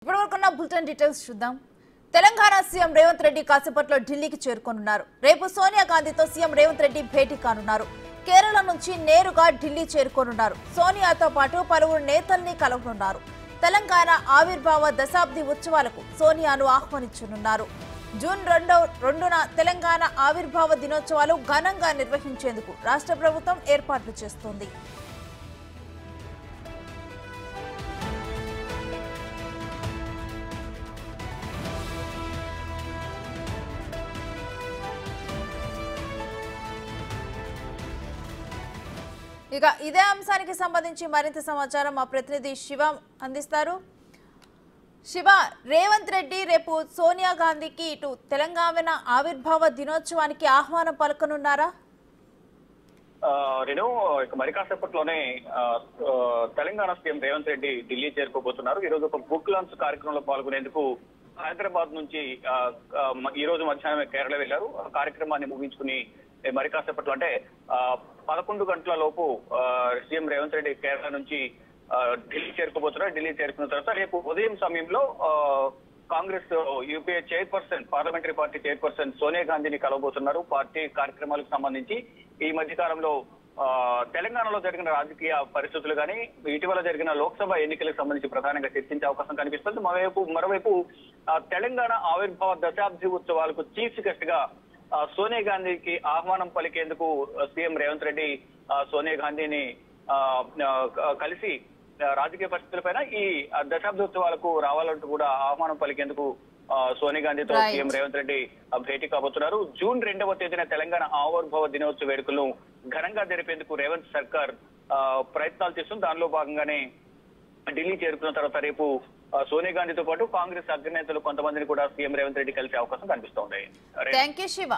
ఇప్పటివరకున్న bulletin details చూద్దాం. Telangana CM Revanth Reddy కాసేపట్లో ఢిల్లీకి చేరుకోనున్నారు. రేపు సోనియా గాంధీతో సీఎం రేవంత్ రెడ్డి భేటీ కానున్నారు. కేరళ నుంచి నేరుగా ఢిల్లీ చేరుకోనున్నారు. సోనియాతో పాటు పలువురు నేతల్ని కలవనున్నారు. తెలంగాణ ఆవిర్భావ దశాబ్ది ఉత్సవాలకు సోనియాను ఆహ్వానించనున్నారు. జూన్ 2న తెలంగాణ ఆవిర్భావ దినోత్సవాలు ఘనంగా నిర్వహించేందుకు రాష్ట్ర ప్రభుత్వం ఏర్పాట్లు చేస్తోంది. ఇక ఇదే అంశానికి సంబంధించి మరింత సమాచారం మా ప్రతినిధి శివ అందిస్తారు. శివ, రేవంత్ రెడ్డి రేపు సోనియా గాంధీకి ఇటు తెలంగాణ ఆవిర్భావ దినోత్సవానికి ఆహ్వానం పలకనున్నారా? నేను మరి కాసేపట్లోనే తెలంగాణ సీఎం రేవంత్ రెడ్డి ఢిల్లీ చేరుకోబోతున్నారు. ఈ రోజు ఒక బుక్ లాంచ్ కార్యక్రమంలో పాల్గొనేందుకు హైదరాబాద్ నుంచి ఈ రోజు మధ్యాహ్నం కేరళ వెళ్లారు. ఆ కార్యక్రమాన్ని ముగించుకుని మరి కాసేపట్లో అంటే 11 గంటల లోపు సీఎం రేవంత్ రెడ్డి కేరళ నుంచి ఢిల్లీ చేరుకోబోతున్నారు. ఢిల్లీ చేరుకున్న తర్వాత రేపు ఉదయం సమయంలో Congress UPA chairperson, parliamentary party chairperson Sonia గాంధీని కలవబోతున్నారు. పార్టీ కార్యక్రమాలకు సంబంధించి ఈ మధ్య కాలంలో తెలంగాణలో జరిగిన రాజకీయ పరిస్థితులు కానీ ఇటీవల జరిగిన లోక్సభ ఎన్నికలకు సంబంధించి ప్రధానంగా చర్చించే అవకాశం కనిపిస్తుంది. మరోవైపు తెలంగాణ ఆవిర్భావ దశాబ్ది ఉత్సవాలకు చీఫ్ గెస్ట్ గా సోనియా గాంధీకి ఆహ్వానం పలికేందుకు సీఎం రేవంత్ రెడ్డి సోనియా గాంధీని కలిసి రాజకీయ పరిస్థితులపైన ఈ దశాబ్దోత్సవాలకు రావాలంటూ కూడా ఆహ్వానం పలికేందుకు సోనియా గాంధీతో సీఎం రేవంత్ రెడ్డి భేటీ కాబోతున్నారు. జూన్ 2వ తేదీన తెలంగాణ ఆవిర్భావ దినోత్సవ వేడుకలను ఘనంగా జరిపేందుకు రేవంత్ సర్కార్ ప్రయత్నాలు చేస్తుంది. దానిలో భాగంగానే ఢిల్లీ చేరుకున్న తర్వాత రేపు సోనియా గాంధీతో పాటు కాంగ్రెస్ అగ్రనేతలు కొంతమందిని కూడా సీఎం రేవంత్ రెడ్డి కలిసే అవకాశం కనిపిస్తోంది. థాంక్యూ శివ.